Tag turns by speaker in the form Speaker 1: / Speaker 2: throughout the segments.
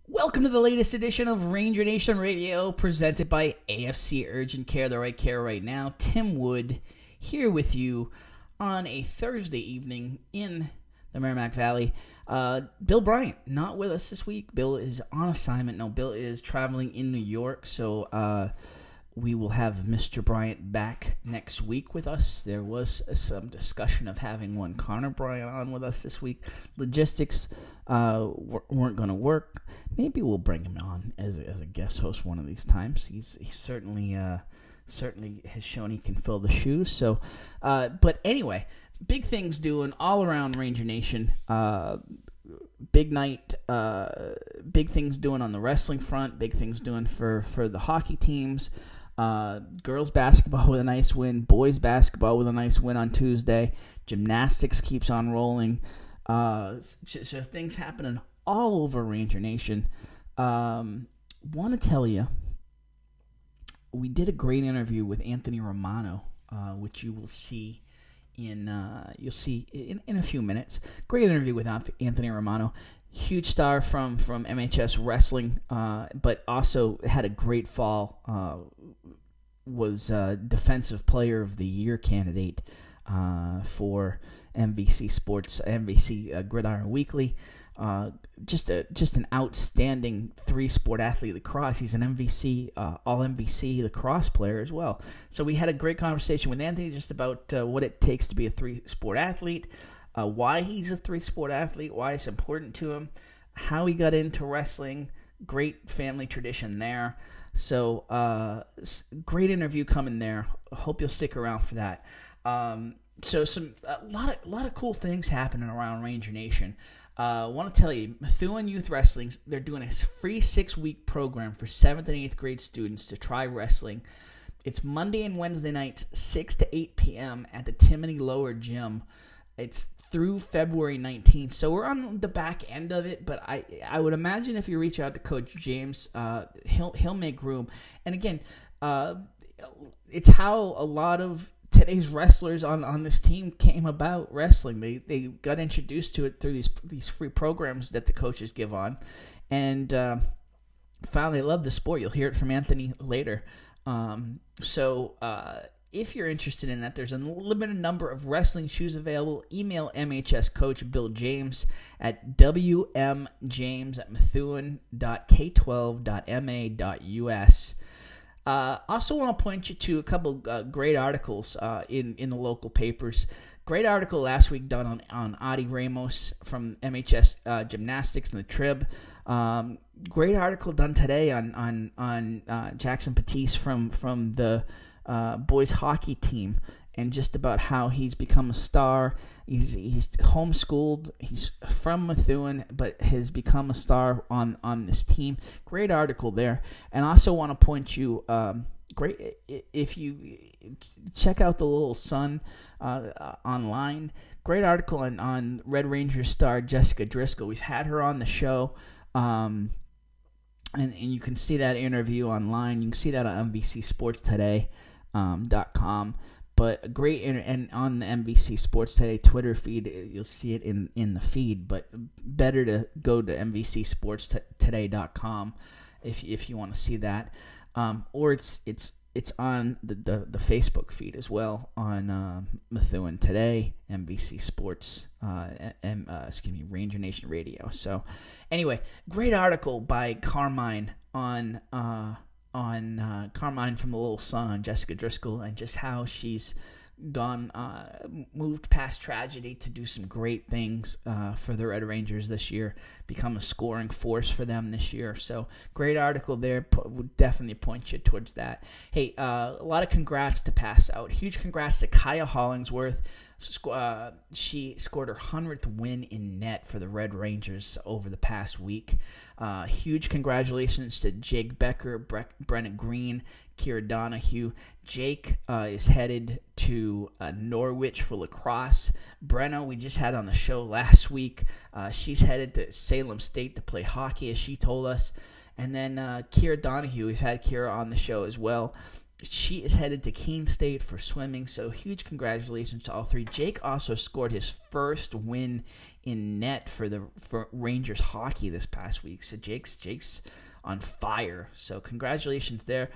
Speaker 1: Welcome to the latest edition of Ranger Nation Radio, presented by AFC Urgent Care, the right care right now. Tim Wood here with you on a Thursday evening in the Merrimack Valley. Bill Bryant, not with us this week. Bill is on assignment. No, Bill is traveling in New York, so we will have Mr. Bryant back next week with us. There was some discussion of having one Connor Bryant on with us this week. Logistics weren't going to work. Maybe we'll bring him on as a guest host one of these times. He certainly has shown he can fill the shoes. So, but anyway, big things doing all around Ranger Nation. Big night, big things doing on the wrestling front, big things doing for the hockey teams. Girls basketball with a nice win, boys basketball with a nice win on Tuesday. Gymnastics keeps on rolling. So things happening all over Ranger Nation. Want to tell you, we did a great interview with Anthony Romano, which you will see in a few minutes. Great interview with Anthony Romano. Huge star from MHS Wrestling, but also had a great fall. Was Defensive Player of the Year candidate for MVC Sports, MVC Gridiron Weekly. Just an outstanding three-sport athlete lacrosse. He's an MVC, all MVC lacrosse player as well. So we had a great conversation with Anthony just about what it takes to be a three-sport athlete, why he's a three-sport athlete, why it's important to him, how he got into wrestling. Great family tradition there. So great interview coming there. Hope you'll stick around for that. So a lot of cool things happening around Ranger Nation. I want to tell you, Methuen Youth Wrestling, they're doing a free 6-week program for 7th and 8th grade students to try wrestling. It's Monday and Wednesday nights, 6 to 8 p.m. at the Timony Lower Gym. It's through February 19th. So we're on the back end of it, but I would imagine if you reach out to Coach James, he'll make room. And again, it's how a lot of today's wrestlers on this team came about wrestling. They got introduced to it through these free programs that the coaches give on, and found they love the sport. You'll hear it from Anthony later. So if you're interested in that, there's a limited number of wrestling shoes available. Email MHS coach Bill James at wmjames@methuen.k12.ma.us. Also want to point you to a couple great articles in the local papers. Great article last week done on Adi Ramos from MHS Gymnastics and the Trib. Great article done today on Jackson Patisse from the boys hockey team, and just about how he's become a star. He's homeschooled. He's from Methuen, but has become a star on this team. Great article there. And I also want to point you, great if you check out the Little Sun online. Great article on Red Ranger star Jessica Driscoll. We've had her on the show. And you can see that interview online. You can see that on MVCSportsToday.com. But a great and on the MVC Sports Today Twitter feed, you'll see it in the feed. But better to go to MVCSportsToday.com if you want to see that, or it's on the Facebook feed as well on Methuen Today, MVC Sports, Ranger Nation Radio. So anyway, great article by Carmine on Carmine from the Little Sun on Jessica Driscoll, and just how she's moved past tragedy to do some great things for the Red Rangers this year, become a scoring force for them this year. So great article there. Would definitely point you towards that. Hey, a lot of congrats to pass out. Huge congrats to Kaya Hollingsworth. She scored her 100th win in net for the Red Rangers over the past week. Huge congratulations to Jake Becker, Brenna Green, Kira Donahue. Jake is headed to Norwich for lacrosse. Brenna, we just had on the show last week. She's headed to Salem State to play hockey, as she told us. And then Kira Donahue, we've had Kira on the show as well. She is headed to Keene State for swimming, so huge congratulations to all three. Jake also scored his first win in net for Rangers hockey this past week, so Jake's on fire. So congratulations there.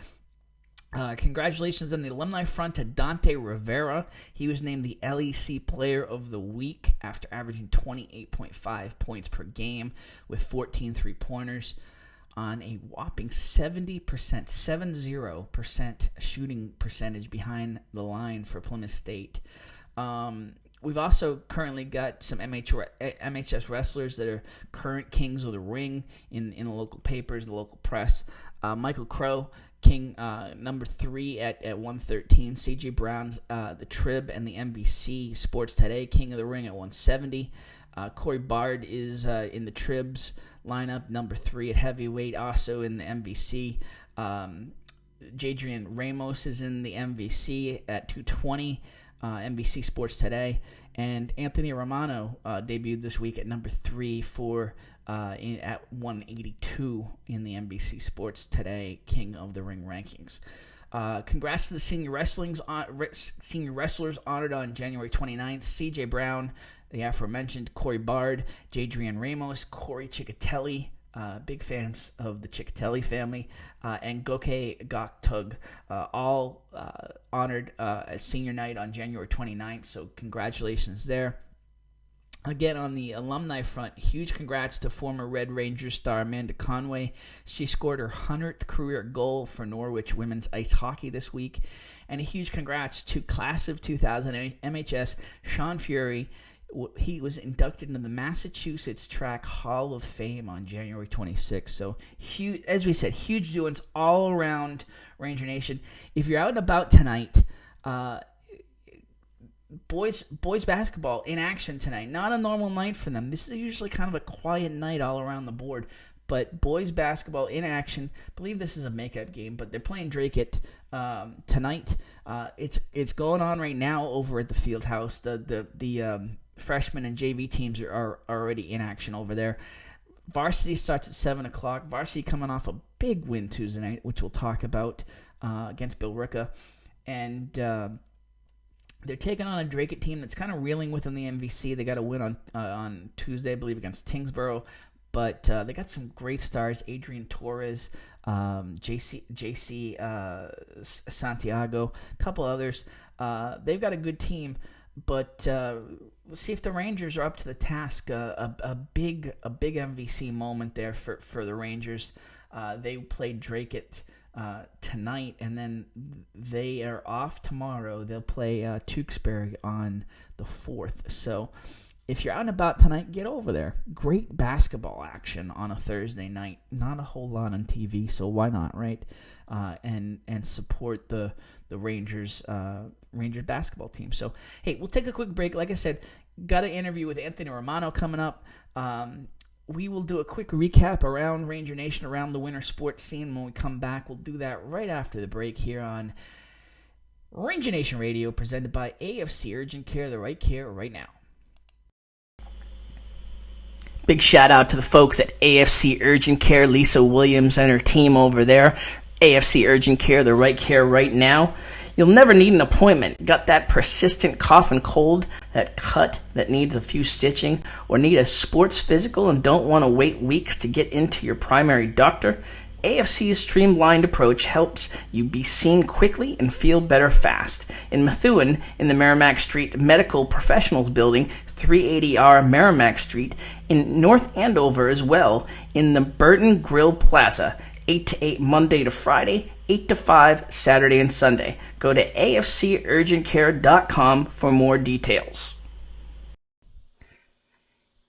Speaker 1: Congratulations on the alumni front to Dante Rivera. He was named the LEC Player of the Week after averaging 28.5 points per game with 14 three-pointers on a whopping 70% shooting percentage behind the line for Plymouth State. We've also currently got some MHS wrestlers that are current kings of the ring in the local papers, the local press. Michael Crow, king number 3 at 113. CJ Brown's the Trib and the NBC Sports Today, king of the ring at 170. Corey Bard is in the Trib's lineup, number 3 at heavyweight, also in the NBC. Jadrian Ramos is in the MVC at 220. NBC Sports Today, and Anthony Romano debuted this week at number 3 at 182 in the NBC Sports Today King of the Ring rankings. Congrats to the senior wrestlers honored on January 29th. CJ Brown, the aforementioned Corey Bard, Jadrian Ramos, Corey Ciccatelli, big fans of the Ciccatelli family, and Goke Goktug, all honored at senior night on January 29th, so congratulations there. Again, on the alumni front, huge congrats to former Red Rangers star Amanda Conway. She scored her 100th career goal for Norwich women's ice hockey this week. And a huge congrats to class of 2000 MHS Sean Fury. He was inducted into the Massachusetts Track Hall of Fame on January 26th. So, huge, as we said, huge doings all around Ranger Nation. If you're out and about tonight, boys basketball in action tonight. Not a normal night for them. This is usually kind of a quiet night all around the board. But boys basketball in action. I believe this is a makeup game, but they're playing Drake tonight. It's going on right now over at the field house. The freshman and JV teams are already in action over there. Varsity starts at 7 o'clock. Varsity coming off a big win Tuesday night, which we'll talk about, against Bill Ricca. And they're taking on a Drake team that's kind of reeling within the MVC. They got a win on Tuesday, I believe, against Tingsboro. But they got some great stars: Adrian Torres, JC Santiago, a couple others. They've got a good team, but we'll see if the Rangers are up to the task. A big MVC moment there for the Rangers. They played Drake tonight, and then they are off tomorrow. They'll play Tewksbury on the 4th. So if you're out and about tonight, get over there. Great basketball action on a Thursday night. Not a whole lot on TV, so why not, right? And support the Rangers basketball team. So, hey, we'll take a quick break. Like I said, got an interview with Anthony Romano coming up. We will do a quick recap around Ranger Nation, around the winter sports scene. When we come back, we'll do that right after the break here on Ranger Nation Radio, presented by AFC Urgent Care, the right care right now. Big shout out to the folks at AFC Urgent Care, Lisa Williams and her team over there. AFC Urgent Care, the right care right now. You'll never need an appointment. Got that persistent cough and cold, that cut that needs a few stitching, or need a sports physical and don't want to wait weeks to get into your primary doctor? AFC's streamlined approach helps you be seen quickly and feel better fast. In Methuen, in the Merrimack Street Medical Professionals Building, 380R Merrimack Street, in North Andover as well, in the Burton Grill Plaza, 8 to 8 Monday to Friday, 8 to 5 Saturday and Sunday. Go to afcurgentcare.com for more details.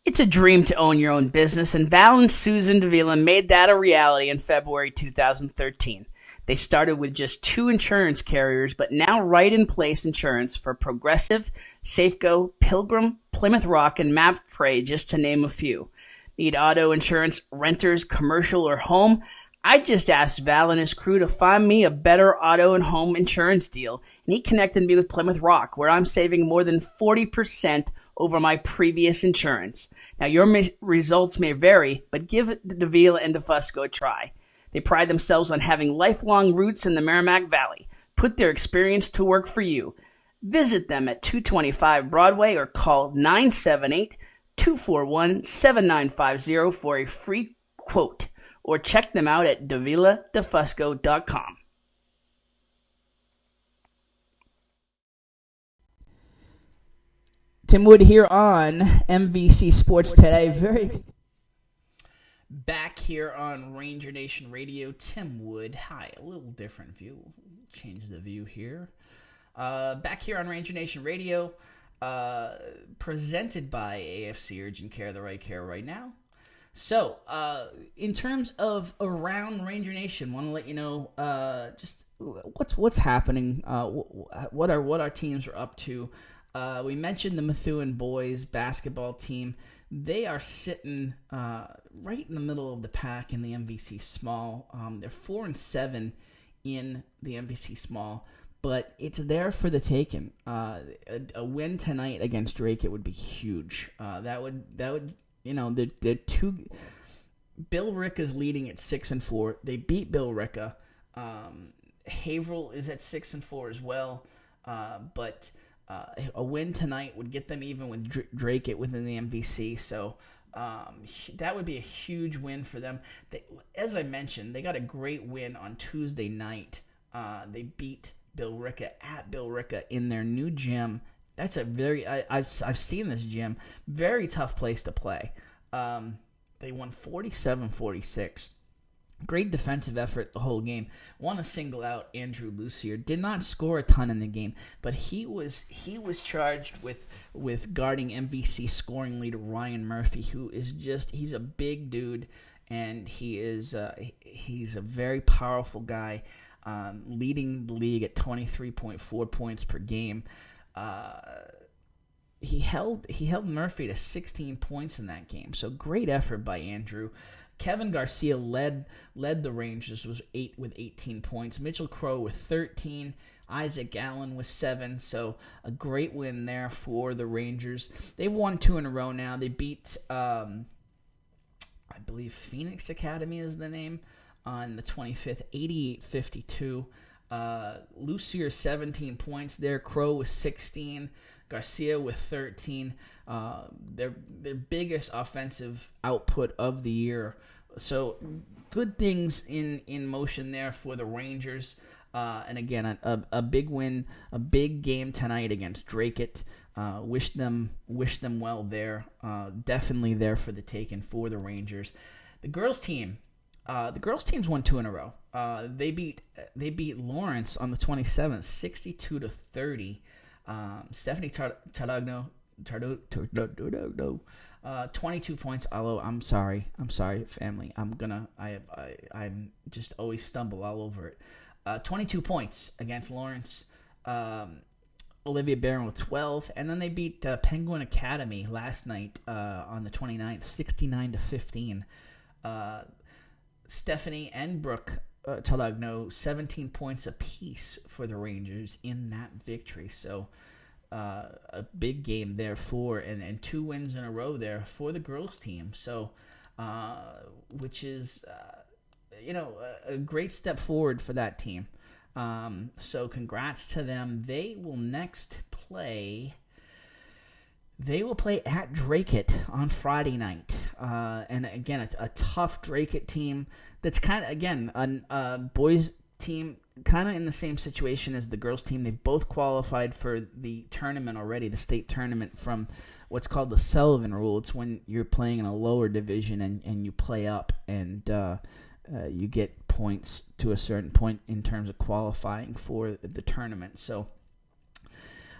Speaker 1: It's a dream to own your own business, and Val and Susan Davila made that a reality in February 2013. They started with just 2 insurance carriers, but now right-in-place insurance for Progressive, Safeco, Pilgrim, Plymouth Rock, and MAPFRE, just to name a few. Need auto insurance, renters, commercial, or home? I just asked Val and his crew to find me a better auto and home insurance deal, and he connected me with Plymouth Rock, where I'm saving more than 40% over my previous insurance. Now, your results may vary, but give Davila and DeFusco a try. They pride themselves on having lifelong roots in the Merrimack Valley.
Speaker 2: put their experience to work for you. Visit them at 225 Broadway or call 978-241-7950 for a free quote, or check them out at daviladefusco.com.
Speaker 1: Tim Wood here on MVC Sports Today. Back here on Ranger Nation Radio. Tim Wood. Hi, a little different view. Change the view here. Back here on Ranger Nation Radio, presented by AFC Urgent Care, the right care right now. So, in terms of around Ranger Nation, want to let you know just what's happening, what our teams are up to. We mentioned the Methuen boys basketball team. They are sitting right in the middle of the pack in the MVC Small. They're 4-7 in the MVC Small, but it's there for the taking. A win tonight against Drake, it would be huge. That would they're two. Bill Ricka's leading at 6-4. They beat Bill Ricka. Haverhill is at 6-4 as well, but. A win tonight would get them even with Drake within the MVC, so that would be a huge win for them. As I mentioned, they got a great win on Tuesday night. They beat Bill Ricka at Bill Ricka in their new gym. That's a I've seen this gym, very tough place to play. They won 47-46. Great defensive effort the whole game. Want to single out Andrew Lucier. Did not score a ton in the game, but he was charged with guarding MVC scoring leader Ryan Murphy, who is he's a big dude, and he's a very powerful guy, leading the league at 23.4 points per game. He held Murphy to 16 points in that game. So great effort by Andrew. Kevin Garcia led the Rangers with 18 points. Mitchell Crow with 13. Isaac Allen with 7. So a great win there for the Rangers. They've won 2 in a row now. They beat, I believe, Phoenix Academy is the name, on the 25th, 88-52. Lucier 17 points there. Crow with 16. Garcia with 13. Their biggest offensive output of the year. So good things in motion there for the Rangers. And again, a big win, a big game tonight against Drake. Wish them well there. Definitely there for the taking for the Rangers. The girls team's won 2 in a row. They beat Lawrence on the 27th, 62-30. Stephanie Taragno, 22 points. Although I'm sorry, family. I'm just always stumble all over it. 22 points against Lawrence. Olivia Barron with 12, and then they beat Penguin Academy last night on the 29th, 69-15. Stephanie and Brooke Talagno, 17 points apiece for the Rangers in that victory. So a big game there and 2 wins in a row there for the girls team. So which is a great step forward for that team. So congrats to them. They will play at Drake on Friday night. And again, a tough Drake team that's kind of, again, a boys team kind of in the same situation as the girls team. They've both qualified for the tournament already, the state tournament, from what's called the Sullivan rule. It's when you're playing in a lower division and you play up, and you get points to a certain point in terms of qualifying for the tournament. So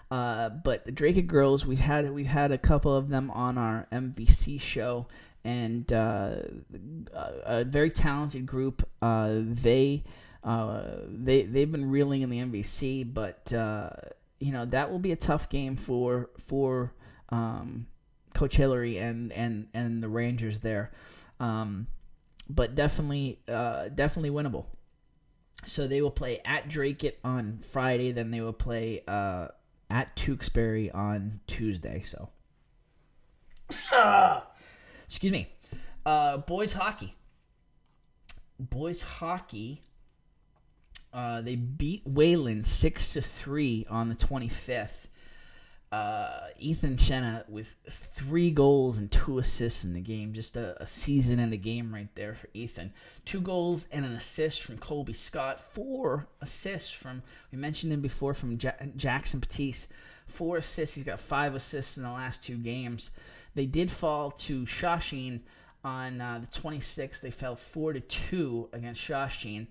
Speaker 1: but the Drake girls, we've had a couple of them on our MVC show, and a very talented group. They've been reeling in the MVC, but that will be a tough game for Coach Hillary and the Rangers there. But definitely winnable. So they will play at Drake on Friday, then they will play at Tewksbury on Tuesday. So, excuse me. Boys hockey They beat Wayland 6-3 on the 25th. Ethan Chenna with 3 goals and 2 assists in the game. Just a season and a game right there for Ethan. 2 goals and an assist from Colby Scott. 4 assists from, we mentioned him before, from Jackson Patisse. 4 assists. He's got 5 assists in the last 2 games. They did fall to Shawsheen on the 26th. They fell 4-2 against Shawsheen.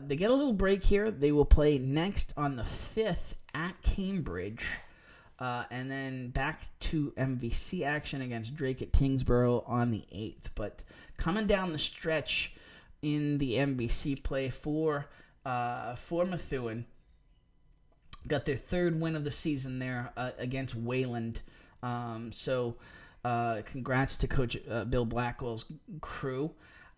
Speaker 1: They get a little break here. They will play next on the 5th at Cambridge. And then back to MVC action against Drake at Kingsborough on the 8th. But coming down the stretch in the MVC play for Methuen, got their 3rd win of the season there against Wayland. So congrats to Coach Bill Blackwell's crew.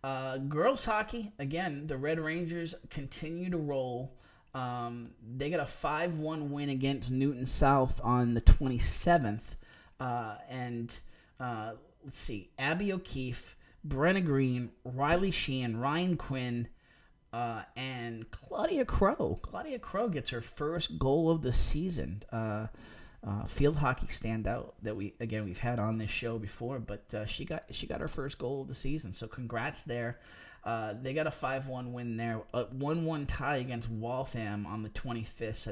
Speaker 1: Girls hockey, again, the Red Rangers continue to roll. They got a 5-1 win against Newton South on the 27th. And let's see, Abby O'Keefe, Brenna Green, Riley Sheehan, Ryan Quinn, and Claudia Crow. Claudia Crow gets her first goal of the season. Field hockey standout that we've had on this show before, but she got her first goal of the season. So congrats there. They got a 5-1 win there, a 1-1 tie against Waltham on the 25th. So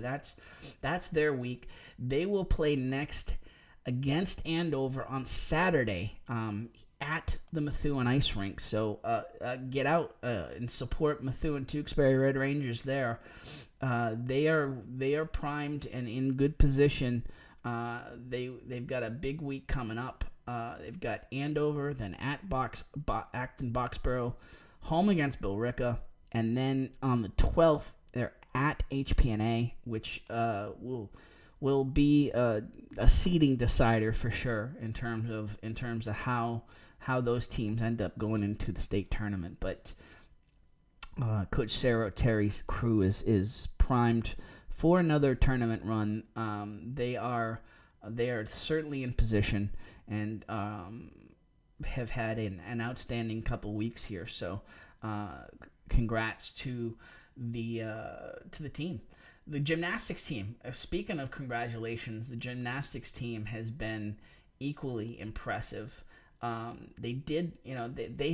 Speaker 1: that's their week. They will play next against Andover on Saturday at the Methuen Ice Rink. So get out and support Methuen Tewksbury Red Rangers there. They are primed and in good position. They've got a big week coming up. They've got Andover, then at Acton Boxborough, home against Billerica, and then on the 12th they're at HPNA, which will be a seeding decider for sure in terms of how those teams end up going into the state tournament. But Coach Sarah Terry's crew is primed for another tournament run. They are certainly in position and have had an outstanding couple weeks here. So congrats to the team. The gymnastics team, speaking of congratulations, the gymnastics team has been equally impressive. They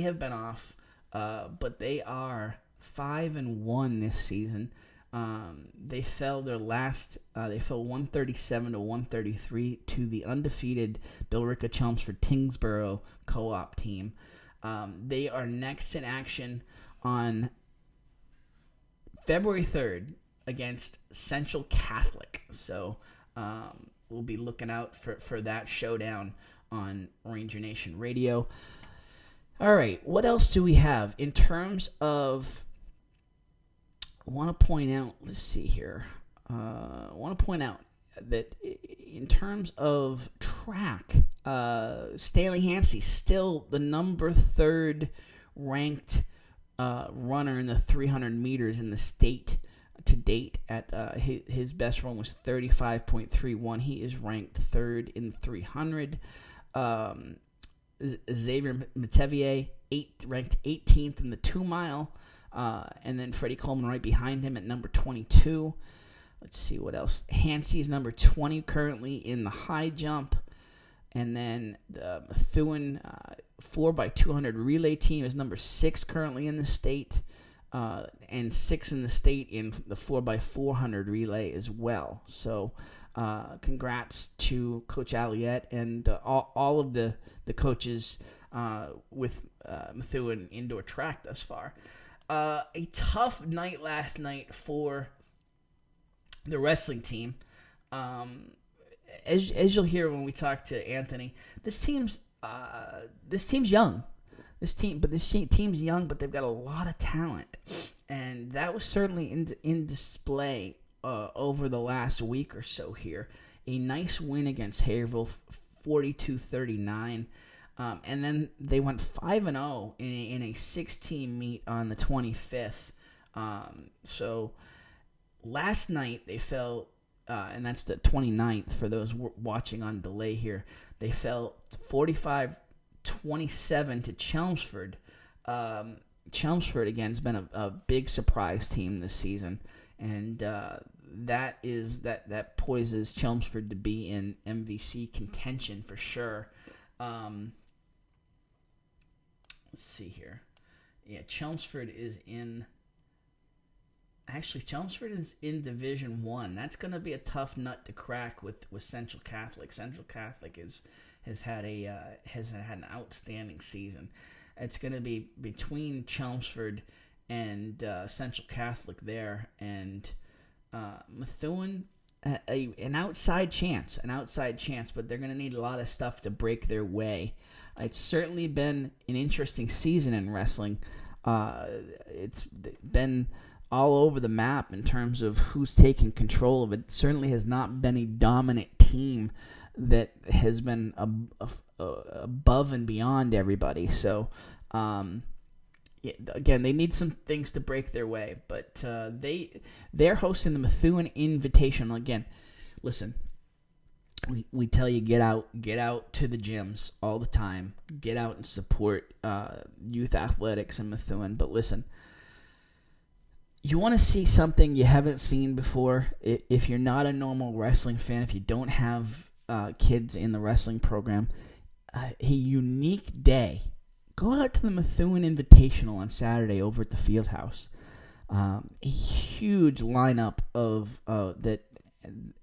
Speaker 1: have been off, but they are 5-1 this season. They fell 137 to 133 to the undefeated Billerica Chelmsford Kingsborough co-op team. They are next in action on February 3rd against Central Catholic. So we'll be looking out for that showdown on Ranger Nation Radio. All right, what else do we have in terms of? I want to point out. Let's see here. I want to point out that in terms of track, Stanley Hansey still the number 3rd ranked runner in the 300 meters in the state to date. At his best run was 35.31. He is ranked 3rd in 300. Xavier Matevier, ranked 18th in the 2 mile. And then Freddie Coleman right behind him at number 22. Let's see what else. Hansey is number 20 currently in the high jump. And then the Methuen 4x200 relay team is number 6 currently in the state. And 6 in the state in the 4x400 relay as well. So congrats to Coach Alliette and all of the coaches with Methuen indoor track thus far. A tough night last night for the wrestling team. As you'll hear when we talk to Anthony, this team's young. This team's young, but they've got a lot of talent, and that was certainly in display over the last week or so here. A nice win against Haverhill, 42-39. And then they went 5-0 in a 6-team meet on the 25th. So last night they fell, and that's the 29th for those watching on delay here. They fell 45-27 to Chelmsford. Chelmsford again has been a big surprise team this season, and that poises Chelmsford to be in MVC contention for sure. Let's see here. Yeah, Chelmsford is in. Actually, Chelmsford is in Division One. That's going to be a tough nut to crack with Central Catholic. Central Catholic has had an outstanding season. It's going to be between Chelmsford and Central Catholic there, and Methuen. An outside chance, but they're going to need a lot of stuff to break their way. It's certainly been an interesting season in wrestling. It's been all over the map in terms of who's taking control of it. It certainly has not been a dominant team that has been above and beyond everybody. So, again, they need some things to break their way, but they're hosting the Methuen Invitational. Again, listen, we tell you get out to the gyms all the time, get out and support youth athletics in Methuen. But listen, you want to see something you haven't seen before. If you're not a normal wrestling fan, if you don't have kids in the wrestling program, a unique day. Go out to the Methuen Invitational on Saturday over at the Fieldhouse. A huge lineup of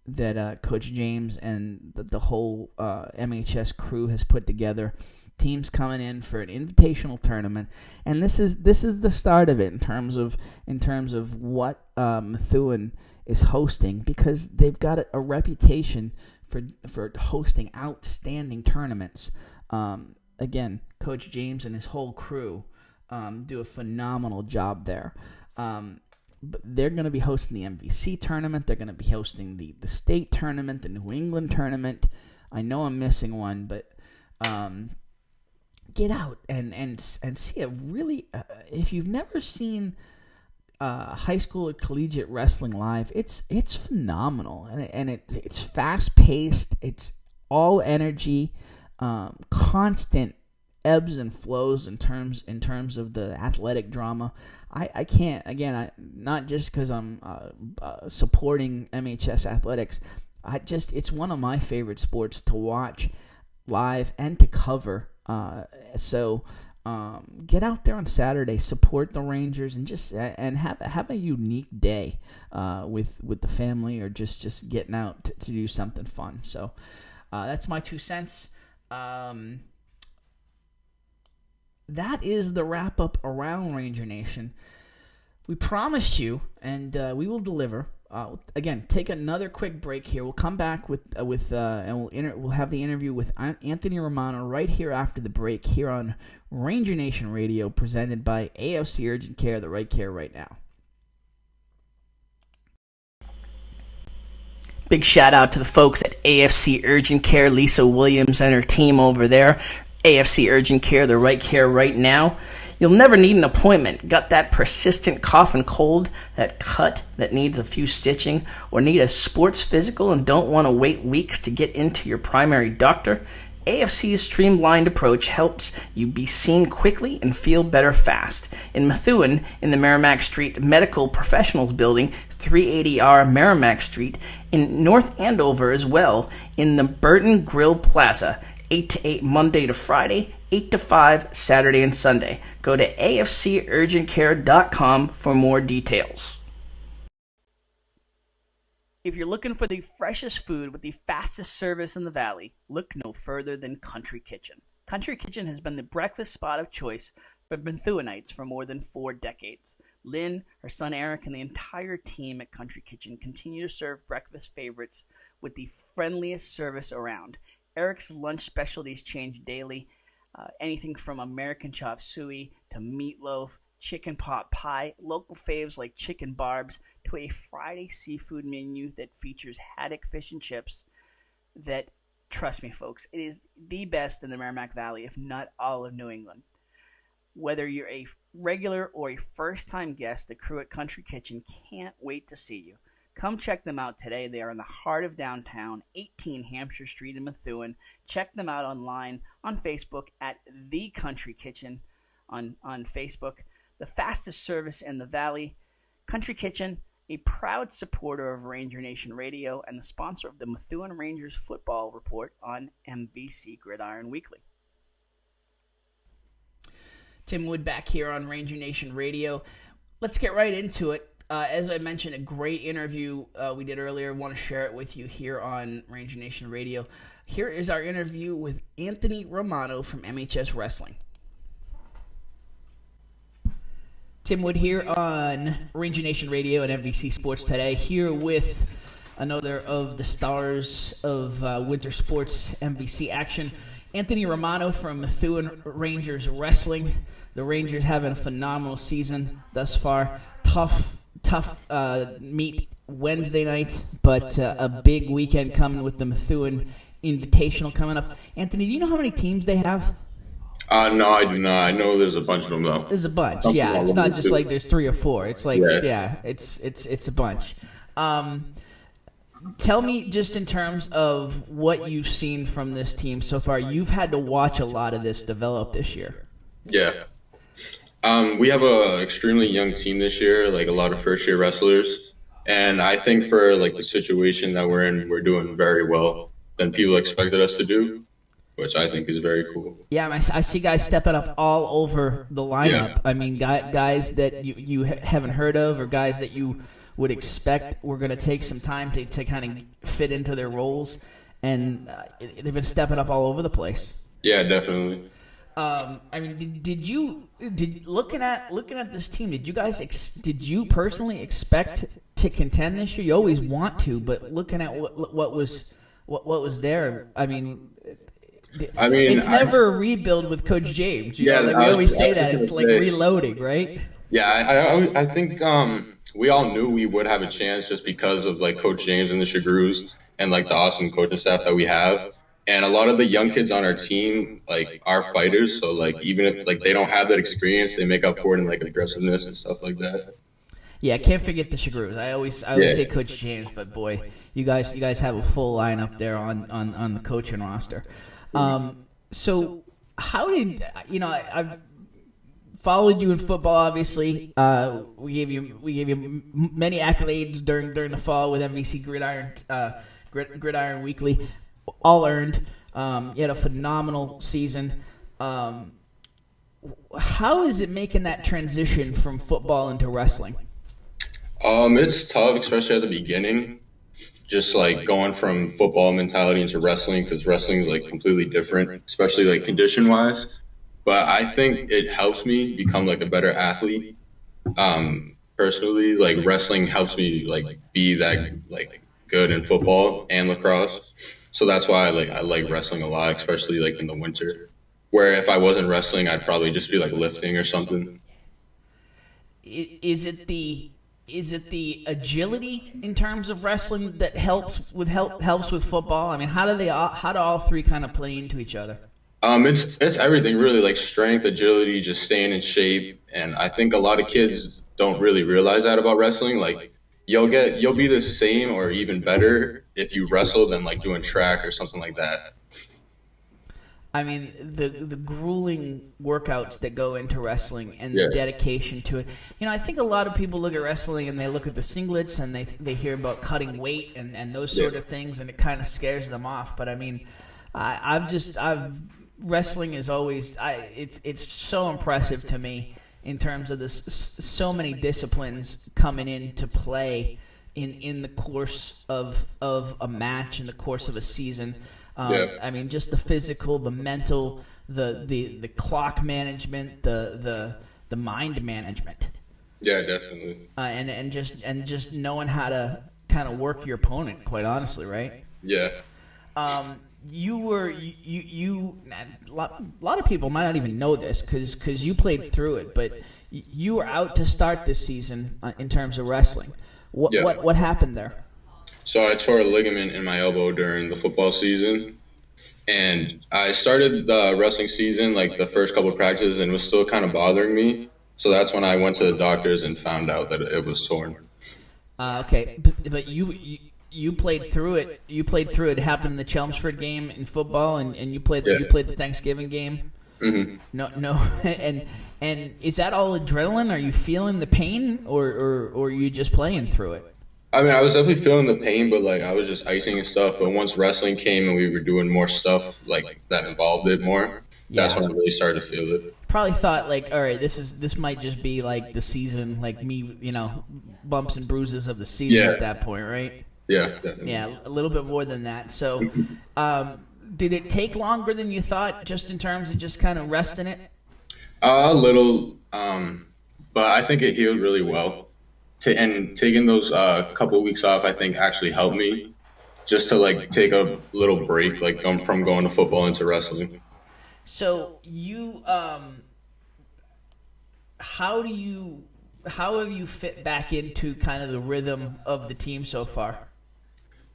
Speaker 1: that Coach James and the whole MHS crew has put together. Teams coming in for an invitational tournament, and this is the start of it in terms of what Methuen is hosting, because they've got a reputation for hosting outstanding tournaments. Again, Coach James and his whole crew do a phenomenal job there. But they're going to be hosting the MVC tournament. They're going to be hosting the state tournament, the New England tournament. I know I'm missing one, but get out and see a really. If you've never seen high school or collegiate wrestling live, it's phenomenal, and it's fast paced. It's all energy. Constant ebbs and flows in terms of the athletic drama. I can't, again, not just because I'm supporting MHS athletics. It's one of my favorite sports to watch live and to cover. So get out there on Saturday, support the Rangers, and have a unique day with the family, or just getting out to do something fun. So that's my 2 cents. That is the wrap up around Ranger Nation. We promised you, and we will deliver. Again, take another quick break here. We'll come back and we'll have the interview with Anthony Romano right here after the break here on Ranger Nation Radio, presented by AFC Urgent Care, the right care right now.
Speaker 2: Big shout out to the folks at AFC Urgent Care, Lisa Williams and her team over there. AFC Urgent Care, the right care right now. You'll never need an appointment. Got that persistent cough and cold, that cut that needs a few stitching, or need a sports physical and don't want to wait weeks to get into your primary doctor? AFC's streamlined approach helps you be seen quickly and feel better fast. In Methuen, in the Merrimack Street Medical Professionals Building, 380R Merrimack Street, in North Andover as well, in the Burton Grill Plaza, 8 to 8 Monday to Friday, 8 to 5 Saturday and Sunday. Go to afcurgentcare.com for more details. If you're looking for the freshest food with the fastest service in the Valley, look no further than Country Kitchen. Country Kitchen has been the breakfast spot of choice for Methuenites for more than 4 decades. Lynn, her son Eric, and the entire team at Country Kitchen continue to serve breakfast favorites with the friendliest service around. Eric's lunch specialties change daily, anything from American chop suey to meatloaf, chicken pot pie, local faves like chicken barbs, to a Friday seafood menu that features haddock fish and chips that, trust me folks, it is the best in the Merrimack Valley, if not all of New England. Whether you're a regular or a first-time guest, the crew at Country Kitchen can't wait to see you. Come check them out today. They are in the heart of downtown, 18 Hampshire Street in Methuen. Check them out online on Facebook at The Country Kitchen on Facebook. the fastest service in the Valley. Country Kitchen, a proud supporter of Ranger Nation Radio and the sponsor of the Methuen Rangers football report on MVC Gridiron Weekly.
Speaker 1: Tim Wood back here on Ranger Nation Radio. Let's get right into it. As I mentioned, a great interview we did earlier. I want to share it with you here on Ranger Nation Radio. Here is our interview with Anthony Romano from MHS Wrestling. Tim Wood here on Ranger Nation Radio and MVC Sports Today, here with another of the stars of winter sports MVC action, Anthony Romano from Methuen Rangers Wrestling. The Rangers having a phenomenal season thus far. Tough meet Wednesday night, but a big weekend coming with the Methuen Invitational coming up. Anthony, do you know how many teams they have?
Speaker 3: No, I do not. I know there's a bunch of them though.
Speaker 1: There's a bunch. Yeah, it's not just like there's 3 or 4. It's like it's a bunch. Tell me just in terms of what you've seen from this team so far. You've had to watch a lot of this develop this year.
Speaker 3: Yeah. We have a extremely young team this year, like a lot of first-year wrestlers. And I think for like the situation that we're in, we're doing very well than people expected us to do, which I think is very cool.
Speaker 1: Yeah, I see guys stepping up all over the lineup.
Speaker 3: Yeah.
Speaker 1: I mean, guys that you haven't heard of, or guys that you would expect were going to take some time to kind of fit into their roles, and they've been stepping up all over the place.
Speaker 3: Yeah, definitely.
Speaker 1: I mean, looking at this team, did you personally expect to contend this year? You always want to, but looking at what was there, I mean, it's never a rebuild with Coach James. You know, like we always say that it's like reloading, right?
Speaker 3: Yeah, I think we all knew we would have a chance just because of like Coach James and the Shagrews and like the awesome coaching staff that we have. And a lot of the young kids on our team, like, are fighters. So, like, even if, like, they don't have that experience, they make up for it in, like, aggressiveness and stuff like that.
Speaker 1: Yeah, I can't forget the Shagrews. I always say Coach James, but, boy, you guys have a full lineup there on the coaching roster. So how did – you know, I've followed you in football, obviously. We gave you many accolades during the fall with MVC Gridiron Weekly. All earned. You had a phenomenal season. How is it making that transition from football into wrestling?
Speaker 3: It's tough, especially at the beginning. Just like going from football mentality into wrestling, because wrestling is like completely different, especially like condition wise. But I think it helps me become like a better athlete. Personally, like wrestling helps me like be that like good in football and lacrosse. So that's why I like wrestling a lot, especially like in the winter, where if I wasn't wrestling, I'd probably just be like lifting or something.
Speaker 1: Is it the agility in terms of wrestling that helps with football? I mean, how do all three kind of play into each other?
Speaker 3: It's everything really, like strength, agility, just staying in shape, and I think a lot of kids don't really realize that about wrestling. Like you'll be the same or even better if you wrestle than like doing track or something like that.
Speaker 1: I mean, the grueling workouts that go into wrestling and the dedication to it. You know, I think a lot of people look at wrestling and they look at the singlets and they hear about cutting weight and those sort of things, and it kind of scares them off. But I mean, wrestling is always it's so impressive to me in terms of this, so many disciplines coming into play in the course of a match, in the course of a season. I mean, just the physical, the mental, the clock management, the mind management.
Speaker 3: Yeah, definitely.
Speaker 1: And just knowing how to kind of work your opponent, quite honestly, right?
Speaker 3: Yeah.
Speaker 1: A lot of people might not even know this because you played through it, but you were out to start this season in terms of wrestling. What happened there?
Speaker 3: So I tore a ligament in my elbow during the football season, and I started the wrestling season like the first couple of practices, and it was still kind of bothering me. So that's when I went to the doctors and found out that it was torn.
Speaker 1: Okay, but you played through it. You played through it. It happened in the Chelmsford game in football, and you played the Thanksgiving game.
Speaker 3: Hmm.
Speaker 1: No, and is that all adrenaline? Are you feeling the pain, or are you just playing through it?
Speaker 3: I mean, I was definitely feeling the pain, but like I was just icing and stuff. But once wrestling came and we were doing more stuff like that involved it more, that's
Speaker 1: Yeah.
Speaker 3: when I really started to feel it.
Speaker 1: Probably thought like, all right, this might just be like the season, like me, bumps and bruises of the season
Speaker 3: Yeah,
Speaker 1: at that point, right?
Speaker 3: yeah, definitely.
Speaker 1: Yeah, a little bit more than that. So, did it take longer than you thought, just in terms of just kind of resting it?
Speaker 3: A little, but I think it healed really well. And taking those couple weeks off, I think actually helped me just to like take a little break, like from going to football into wrestling.
Speaker 1: So how do you, how have you fit back into kind of the rhythm of the team so far?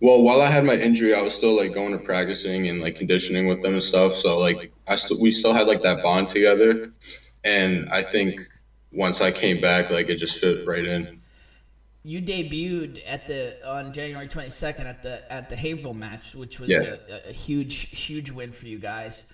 Speaker 3: Well, while I had my injury, I was still like going to practicing and like conditioning with them and stuff. So like we still had like that bond together. And I think once I came back, like it just fit right in.
Speaker 1: You debuted on January 22nd at the Haverhill match, which was
Speaker 3: Yeah.
Speaker 1: a huge win for you guys.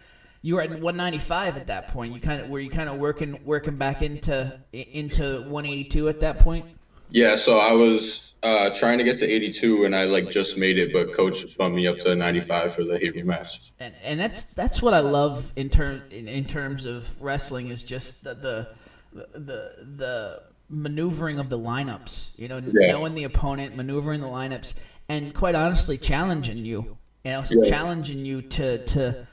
Speaker 1: You were at 195 at that point. You kind of working back into 182 at that point.
Speaker 3: Yeah, so I was trying to get to 82 and I like just made it, but coach bumped me up to 95 for the heavy match.
Speaker 1: And that's what I love in terms of wrestling, is just the maneuvering of the lineups.
Speaker 3: Yeah.
Speaker 1: Knowing the opponent, maneuvering the lineups, and quite honestly challenging you.
Speaker 3: Yeah.
Speaker 1: Challenging you to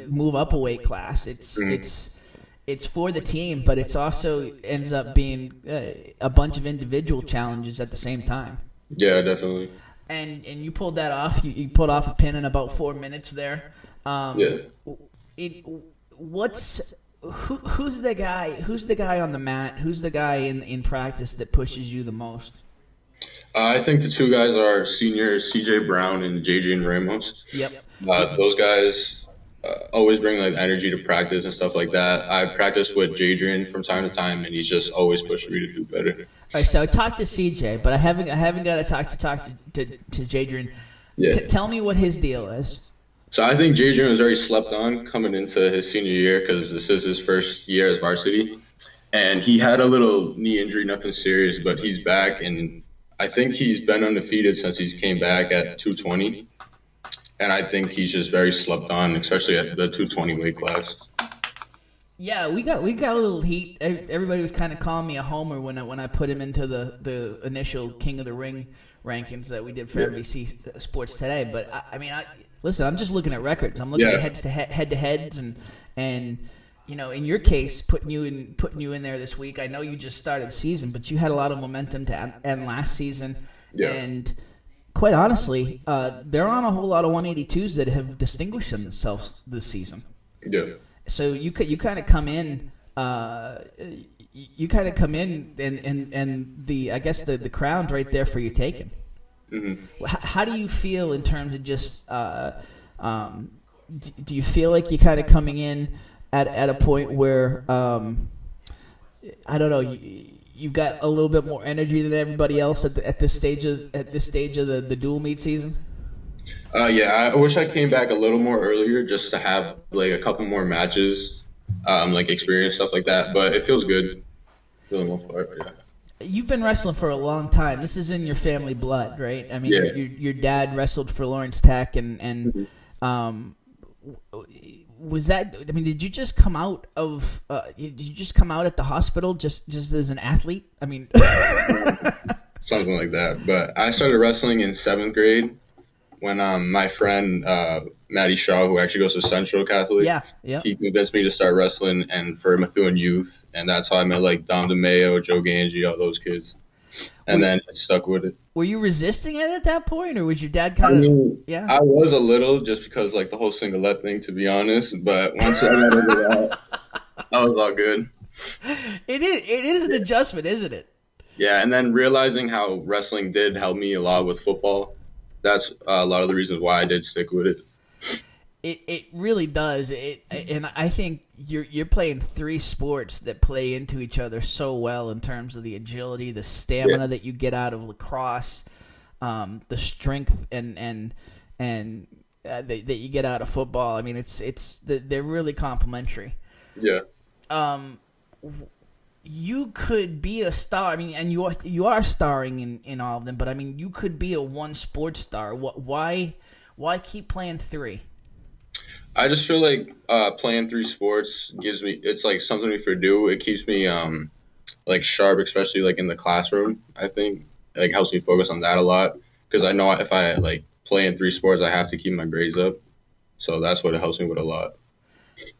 Speaker 1: move up a weight class. It's for the team, but it's also ends up being a bunch of individual challenges at the same time.
Speaker 3: Yeah, definitely.
Speaker 1: And you pulled that off. You pulled off a pin in about 4 minutes there.
Speaker 3: Yeah.
Speaker 1: Who's the guy? Who's the guy on the mat? Who's the guy in practice that pushes you the most?
Speaker 3: I think the two guys are seniors, CJ Brown and JJ and Ramos.
Speaker 1: Yep.
Speaker 3: Those guys always bring like energy to practice and stuff like that. I practice with Jadrian from time to time, and he's just always pushing me to do better.
Speaker 1: All right, so I talked to CJ, but I haven't got to talk to Jadrian.
Speaker 3: Yeah.
Speaker 1: Tell me what his deal is.
Speaker 3: So I think Jadrian was very slept on coming into his senior year because this is his first year as varsity, and he had a little knee injury, nothing serious, but he's back, and I think he's been undefeated since he came back at 220. And I think he's just very slept on, especially at the 220 weight class.
Speaker 1: Yeah, we got a little heat. Everybody was kind of calling me a homer when I put him into the initial King of the Ring rankings that we did for NBC Sports Today. But listen, I'm just looking at records. I'm looking at head to heads, and in your case, putting you in there this week. I know you just started the season, but you had a lot of momentum to end last season, and quite honestly, there aren't a whole lot of 182s that have distinguished themselves this season.
Speaker 3: Yeah.
Speaker 1: So you kind of come in, and the I guess the crown's right there for you taking.
Speaker 3: Mm-hmm.
Speaker 1: How do you feel in terms of just? Do you feel like you're kind of coming in at a point where I don't know? You've got a little bit more energy than everybody else at this stage of the dual meet season.
Speaker 3: Yeah, I wish I came back a little more earlier just to have like a couple more matches, like experience stuff like that. But it feels good for the most part. Yeah.
Speaker 1: You've been wrestling for a long time. This is in your family blood, right? I mean, your dad wrestled for Lawrence Tech, and was that? I mean, did you just come out of? Did you just come out at the hospital just as an athlete? I mean,
Speaker 3: Something like that. But I started wrestling in 7th grade when my friend Matty Shaw, who actually goes to Central Catholic, he convinced me to start wrestling and for Methuen Youth, and that's how I met like Dom DeMayo, Joe Ganji, all those kids, and then I stuck with it.
Speaker 1: Were you resisting it at that point, or was your dad kind of? Yeah,
Speaker 3: I was a little, just because like the whole singlet thing, to be honest. But once I got over that, I was all good.
Speaker 1: It is an adjustment, isn't it?
Speaker 3: Yeah, and then realizing how wrestling did help me a lot with football. That's a lot of the reasons why I did stick with it.
Speaker 1: It really does. And I think you're playing 3 sports that play into each other so well in terms of the agility, the stamina that you get out of lacrosse, the strength and that you get out of football. I mean, they're really complementary.
Speaker 3: Yeah.
Speaker 1: Um, you could be a star. I mean, and you are starring in all of them. But I mean, you could be a one sports star. Why keep playing three?
Speaker 3: I just feel like playing three sports gives me it's like something for do. It keeps me like sharp, especially like in the classroom. I think like helps me focus on that a lot because I know if I like play in three sports, I have to keep my grades up. So that's what it helps me with a lot.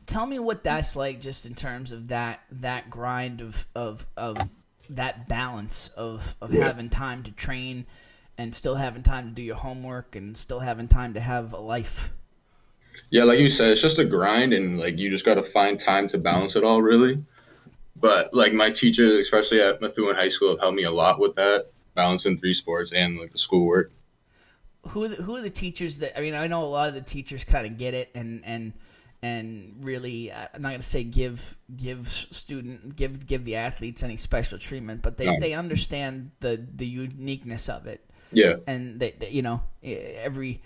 Speaker 1: Tell me what that's like, just in terms of that grind of that balance of
Speaker 3: Yeah.
Speaker 1: having time to train and still having time to do your homework and still having time to have a life.
Speaker 3: Yeah, like you said, it's just a grind and like you just got to find time to balance it all really. But like my teachers, especially at Methuen High School, have helped me a lot with that, balancing three sports and like the schoolwork.
Speaker 1: Who are the teachers that, I mean, I know a lot of the teachers kind of get it and really, I'm not going to say give the athletes any special treatment, but they understand the uniqueness of it.
Speaker 3: Yeah,
Speaker 1: And every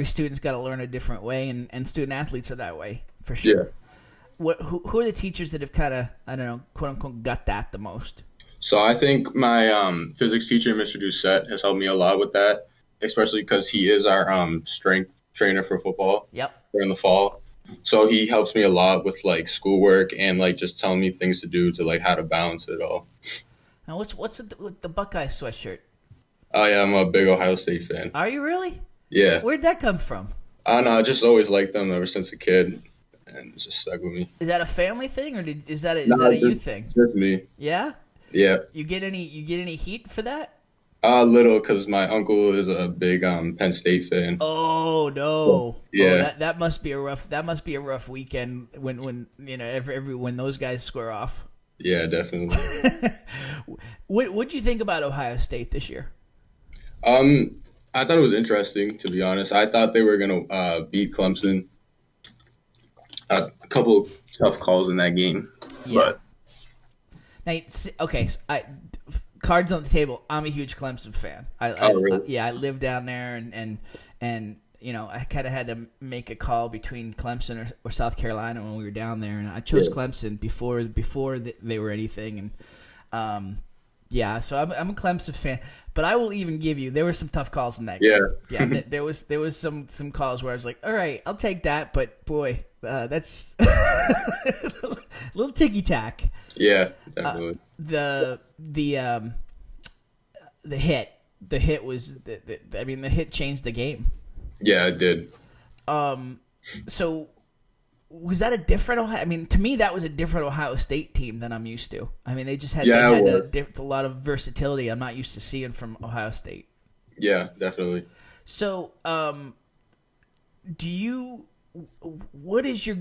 Speaker 1: student's got to learn a different way, and student athletes are that way for
Speaker 3: yeah.
Speaker 1: sure. Who are the teachers that have kind of, I don't know, quote unquote, got that the most?
Speaker 3: So I think my physics teacher, Mr. Doucette, has helped me a lot with that, especially because he is our strength trainer for football
Speaker 1: Yep.
Speaker 3: during the fall. So he helps me a lot with like schoolwork and like just telling me things to do to like how to balance it all.
Speaker 1: Now what's with the Buckeye sweatshirt?
Speaker 3: Oh yeah, I'm a big Ohio State fan.
Speaker 1: Are you really?
Speaker 3: Yeah,
Speaker 1: Where'd that come from?
Speaker 3: I don't know. I just always liked them ever since a kid, and it just stuck with me.
Speaker 1: Is that a family thing, or is that
Speaker 3: No,
Speaker 1: a you thing?
Speaker 3: just me.
Speaker 1: Yeah.
Speaker 3: Yeah,
Speaker 1: You get any heat for that?
Speaker 3: little because my uncle is a big Penn State fan.
Speaker 1: Oh no! Oh,
Speaker 3: Yeah,
Speaker 1: that must be a rough weekend when every when those guys square off.
Speaker 3: yeah, definitely.
Speaker 1: What'd you think about Ohio State this year?
Speaker 3: Um, I thought it was interesting to be honest. I thought they were gonna beat Clemson. A couple tough calls in that game,
Speaker 1: Yeah.
Speaker 3: but
Speaker 1: Now, okay, so cards on the table. I'm a huge Clemson fan.
Speaker 3: oh really?
Speaker 1: Yeah, I live down there, and I kind of had to make a call between Clemson or South Carolina when we were down there, and I chose
Speaker 3: Yeah,
Speaker 1: Clemson before they were anything, and yeah, so I'm a Clemson fan, but I will even give you there were some tough calls in that game.
Speaker 3: yeah,
Speaker 1: Yeah, there was some calls where I was like, all right, I'll take that, but boy, that's a little ticky tack.
Speaker 3: yeah, definitely.
Speaker 1: The hit was I mean, the hit changed the game.
Speaker 3: Yeah, I did.
Speaker 1: So was that a different Ohio? I mean, to me, that was a different Ohio State team than I'm used to. I mean,
Speaker 3: Yeah, it was.
Speaker 1: a lot of versatility I'm not used to seeing from Ohio State.
Speaker 3: Yeah, definitely.
Speaker 1: So, do you? What is your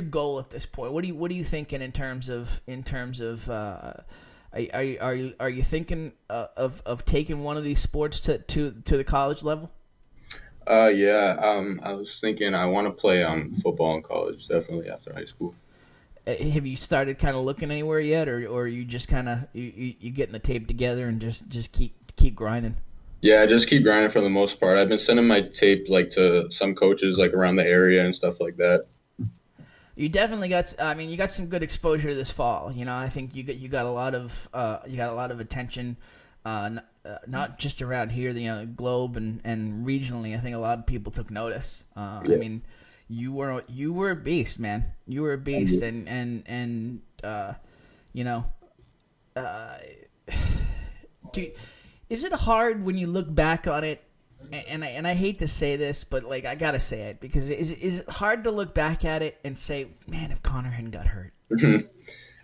Speaker 1: goal at this point? What are you thinking in terms of are you thinking of taking one of these sports to the college level?
Speaker 3: Yeah. I was thinking I want to play football in college, definitely after high school.
Speaker 1: Have you started kind of looking anywhere yet, or are you just kind of you getting the tape together and just keep grinding?
Speaker 3: Yeah, just keep grinding for the most part. I've been sending my tape like to some coaches like around the area and stuff like that.
Speaker 1: You definitely got. I mean, you got some good exposure this fall. I think you got a lot of attention, not just around here, globe and regionally. I think a lot of people took notice. I
Speaker 3: Yeah.
Speaker 1: mean, you were a beast, man. You were a beast, and you know, uh, do, is it hard when you look back on it? And I hate to say this, but like I gotta say it because is it hard to look back at it and say, man, if Connor hadn't got hurt?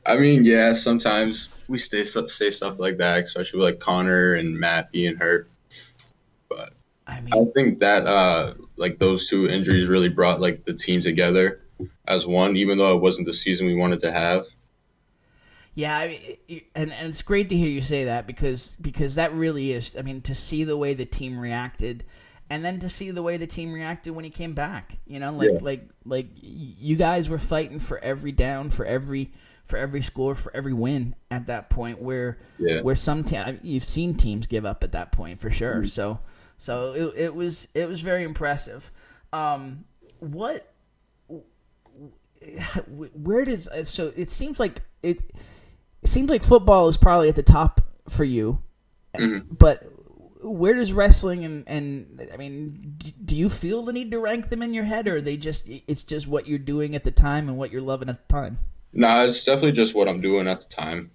Speaker 3: I mean, yeah, sometimes we say stuff like that, especially with like Connor and Matt being hurt. But
Speaker 1: I
Speaker 3: I
Speaker 1: mean,
Speaker 3: think that like those two injuries really brought like the team together as one, even though it wasn't the season we wanted to have.
Speaker 1: yeah, and it's great to hear you say that because that really is. I mean, to see the way the team reacted, and then to see the way the team reacted when he came back.
Speaker 3: Yeah,
Speaker 1: Like you guys were fighting for every down, for every score, for every win at that point.
Speaker 3: yeah.
Speaker 1: Where you've seen teams give up at that point for sure. So it was very impressive. What where does so it seems like football is probably at the top for you, but where does wrestling and I mean, do you feel the need to rank them in your head, or it's just what you're doing at the time and what you're loving at the time?
Speaker 3: Nah, it's definitely just what I'm doing at the time.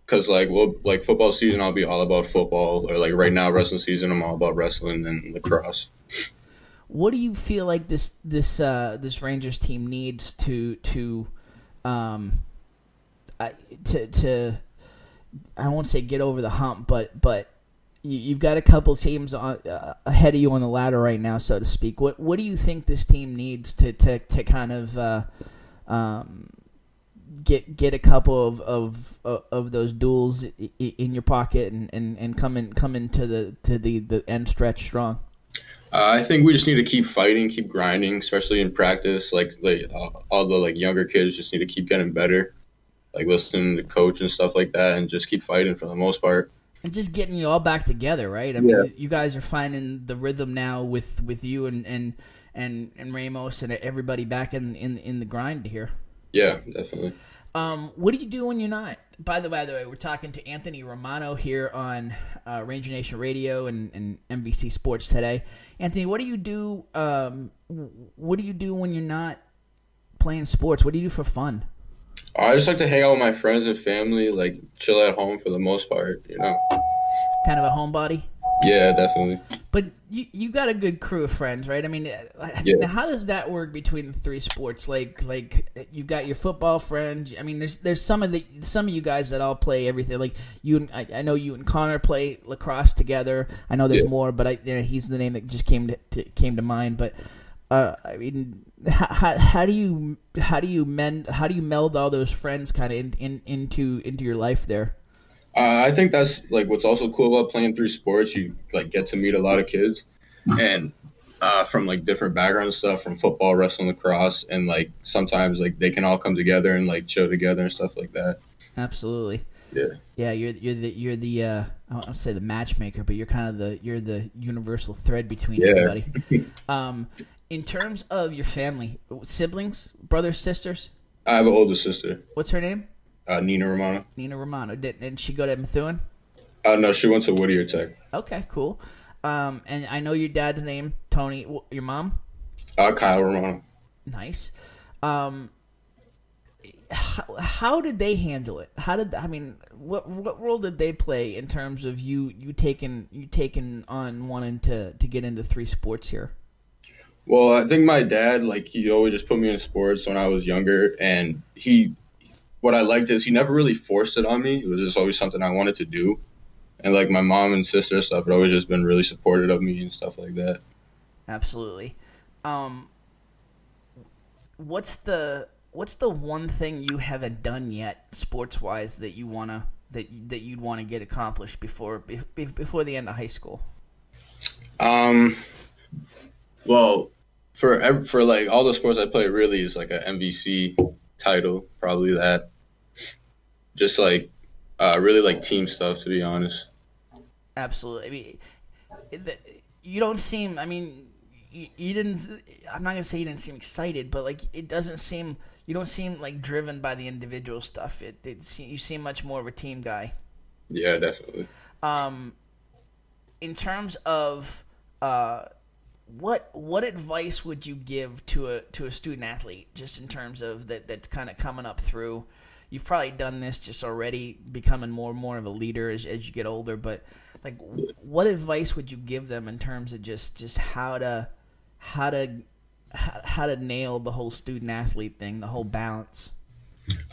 Speaker 3: Cause like football season, I'll be all about football, or like right now, wrestling season, I'm all about wrestling and lacrosse.
Speaker 1: What do you feel like this Rangers team needs um to I won't say get over the hump, but you've got a couple teams ahead of you on the ladder right now, so to speak. What do you think this team needs to kind of get a couple of those duels in your pocket and come into the end stretch strong?
Speaker 3: I think we just need to keep fighting, keep grinding, especially in practice. All the like younger kids just need to keep getting better, like listening to coach and stuff like that, and just keep fighting for the most part.
Speaker 1: And just getting you all back together, right? I mean, you guys are finding the rhythm now with you and Ramos and everybody back in the grind here.
Speaker 3: Yeah, definitely.
Speaker 1: What do you do when you're not? By the way, we're talking to Anthony Romano here on Ranger Nation Radio and NBC Sports today. Anthony, what do you do? What do you do when you're not playing sports? What do you do for fun?
Speaker 3: I just like to hang out with my friends and family, like chill at home for the most part, you know.
Speaker 1: Kind of a homebody?
Speaker 3: Yeah, definitely.
Speaker 1: But you got a good crew of friends, right? I mean, Now how does that work between the three sports? Like you got your football friends. I mean, there's some of you guys that all play everything. Like I know you and Connor play lacrosse together. I know there's more, but he's the name that just came to mind. But I mean, how do you meld all those friends kind of into your life there?
Speaker 3: I think that's like what's also cool about playing three sports. You like get to meet a lot of kids, and from like different backgrounds and stuff, from football, wrestling, lacrosse, and like sometimes like they can all come together and like chill together and stuff like that.
Speaker 1: Absolutely.
Speaker 3: Yeah.
Speaker 1: Yeah, you're the I don't say the matchmaker, but you're the universal thread between everybody. In terms of your family, siblings, brothers, sisters?
Speaker 3: I have an older sister.
Speaker 1: What's her name?
Speaker 3: Nina Romano.
Speaker 1: Nina Romano. Didn't she go to Methuen?
Speaker 3: No, she went to Whittier Tech.
Speaker 1: Okay, cool. And I know your dad's name, Tony. Your mom?
Speaker 3: Kyle Romano.
Speaker 1: Nice. How did they handle it? What role did they play in terms of you taking on wanting to get into three sports here?
Speaker 3: Well, I think my dad, like, he always just put me in sports when I was younger, and what I liked is he never really forced it on me. It was just always something I wanted to do. And like my mom and sister and stuff had always just been really supportive of me and stuff like that.
Speaker 1: Absolutely. What's the one thing you haven't done yet, sports wise, that you'd want to get accomplished before the end of high school?
Speaker 3: Well, for like all the sports I play, really is like a MVC title, probably that. Just like really like team stuff, to be honest.
Speaker 1: Absolutely. I mean, you don't seem. I mean, you didn't. I'm not gonna say you didn't seem excited, but like it doesn't seem. You don't seem like driven by the individual stuff. You seem much more of a team guy.
Speaker 3: Yeah, definitely.
Speaker 1: In terms of what advice would you give to a student athlete, just in terms of that's kind of coming up through? You've probably done this just already, becoming more and more of a leader as you get older. But like, what advice would you give them in terms of just how to nail the whole student athlete thing, the whole balance?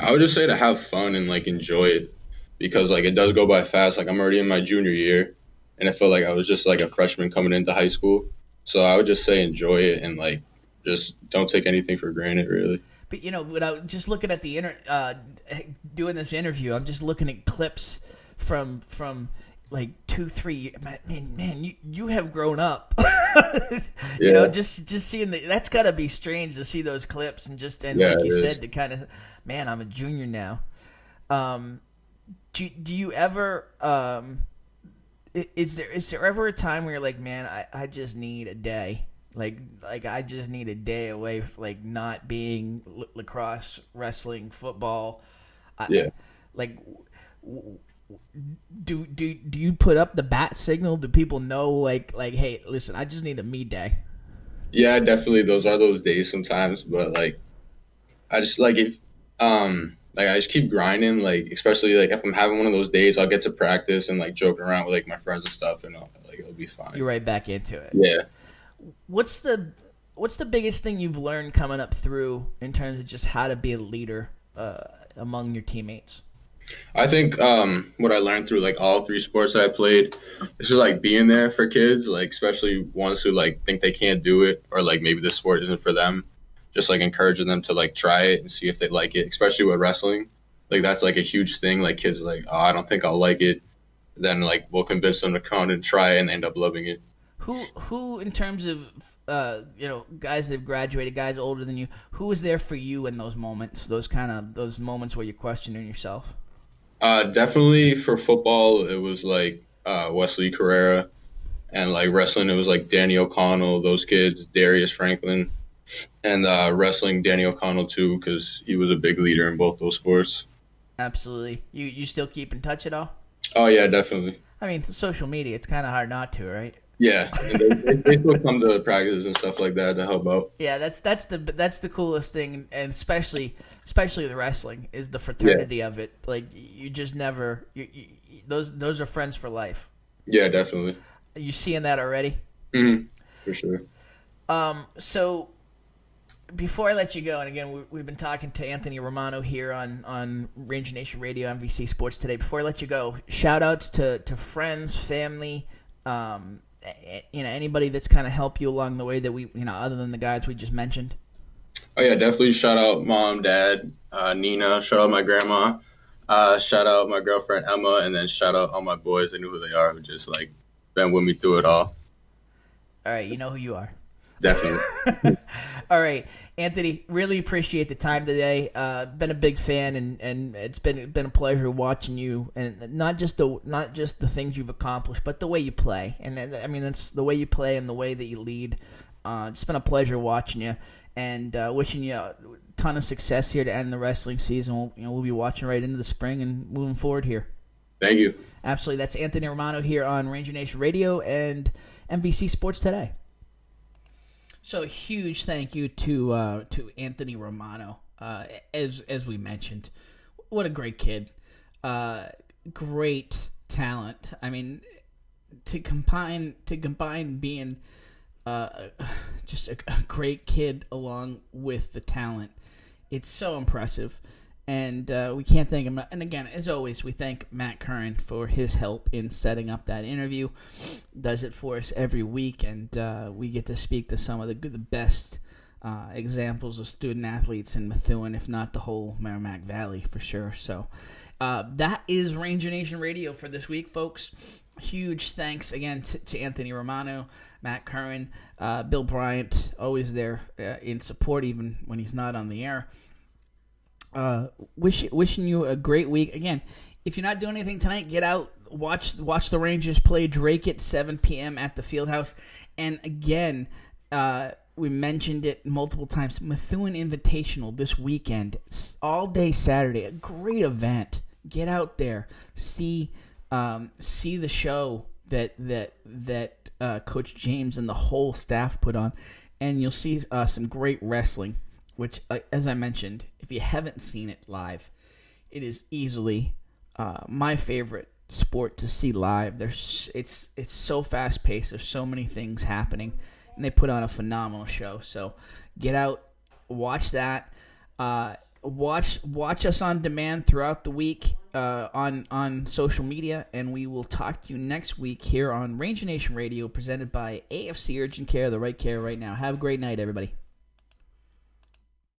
Speaker 3: I would just say to have fun and like enjoy it, because like it does go by fast. Like I'm already in my junior year, and I feel like I was just like a freshman coming into high school. So I would just say enjoy it and like just don't take anything for granted, really.
Speaker 1: But when I was just looking at the doing this interview, I'm just looking at clips from like 2-3. Man, you have grown up.
Speaker 3: Yeah.
Speaker 1: Just seeing that's got to be strange to see those clips and
Speaker 3: Yeah,
Speaker 1: like you
Speaker 3: it
Speaker 1: said,
Speaker 3: is.
Speaker 1: to kind of, man, I'm a junior now. Do you ever is there ever a time where you're like, man, I just need a day, Like I just need a day away, not being lacrosse, wrestling, football.
Speaker 3: Yeah.
Speaker 1: Like, do you put up the bat signal? Do people know hey, listen, I just need a me day?
Speaker 3: Yeah, definitely. Those are those days sometimes, but like I just like if like I just keep grinding. Like especially like if I'm having one of those days, I'll get to practice and like joking around with like my friends and stuff, and like it'll be fine.
Speaker 1: You're right back into it.
Speaker 3: Yeah.
Speaker 1: What's the biggest thing you've learned coming up through in terms of just how to be a leader among your teammates?
Speaker 3: I think what I learned through like all three sports that I played is just like being there for kids, like especially ones who like think they can't do it or like maybe this sport isn't for them. Just like encouraging them to like try it and see if they like it, especially with wrestling. Like that's like a huge thing. Like kids are like, oh, I don't think I'll like it. Then like we'll convince them to come and try it and end up loving it.
Speaker 1: Who in terms of guys that have graduated, guys older than you, who was there for you in those moments? Those moments where you're questioning yourself.
Speaker 3: Definitely for football, it was like Wesley Carrera, and like wrestling, it was like Danny O'Connell, those kids, Darius Franklin, and wrestling Danny O'Connell too, because he was a big leader in both those sports.
Speaker 1: Absolutely. You still keep in touch at all?
Speaker 3: Oh yeah, definitely.
Speaker 1: I mean, it's social media. It's kind of hard not to, right?
Speaker 3: Yeah, and they still come to practices and stuff like that to help out.
Speaker 1: Yeah, that's the coolest thing, and especially with wrestling is the fraternity of it. Like you just never those are friends for life.
Speaker 3: Yeah, definitely.
Speaker 1: Are you seeing that already?
Speaker 3: Mm-hmm. For sure.
Speaker 1: So before I let you go, and again, we've been talking to Anthony Romano here on Ranger Nation Radio, MVC Sports Today. Before I let you go, shout outs to friends, family. Anybody that's kind of helped you along the way that we, other than the guys we just mentioned?
Speaker 3: Oh yeah, definitely shout out mom, dad, Nina, shout out my grandma, shout out my girlfriend Emma, and then shout out all my boys. I knew who they are, who just like been with me through it all.
Speaker 1: All right, you know who you are.
Speaker 3: Definitely.
Speaker 1: All right, Anthony, really appreciate the time today. Been a big fan, and it's been a pleasure watching you, and not just the things you've accomplished, but the way you play. And I mean, it's the way you play and the way that you lead. It's been a pleasure watching you, and wishing you a ton of success here to end the wrestling season. We'll be watching right into the spring and moving forward here.
Speaker 3: Thank you.
Speaker 1: Absolutely. That's Anthony Romano here on Ranger Nation Radio and MVC Sports Today. So a huge thank you to Anthony Romano. As we mentioned, what a great kid, great talent. I mean, to combine being just a great kid along with the talent, it's so impressive. And we can't thank him. And again, as always, we thank Matt Curran for his help in setting up that interview. Does it for us every week, and we get to speak to some of the best examples of student athletes in Methuen, if not the whole Merrimack Valley, for sure. So that is Ranger Nation Radio for this week, folks. Huge thanks again to Anthony Romano, Matt Curran, Bill Bryant, always there in support even when he's not on the air. Wishing you a great week. Again, if you're not doing anything tonight, get out, watch the Rangers play Drake at 7 p.m. at the Fieldhouse. And again, we mentioned it multiple times, Methuen Invitational this weekend, all day Saturday, a great event. Get out there, see the show that Coach James and the whole staff put on, and you'll see some great wrestling. Which, as I mentioned, if you haven't seen it live, it is easily my favorite sport to see live. It's so fast paced. There's so many things happening, and they put on a phenomenal show. So get out, watch that. Watch us on demand throughout the week on social media, and we will talk to you next week here on Ranger Nation Radio, presented by AFC Urgent Care, the right care right now. Have a great night, everybody.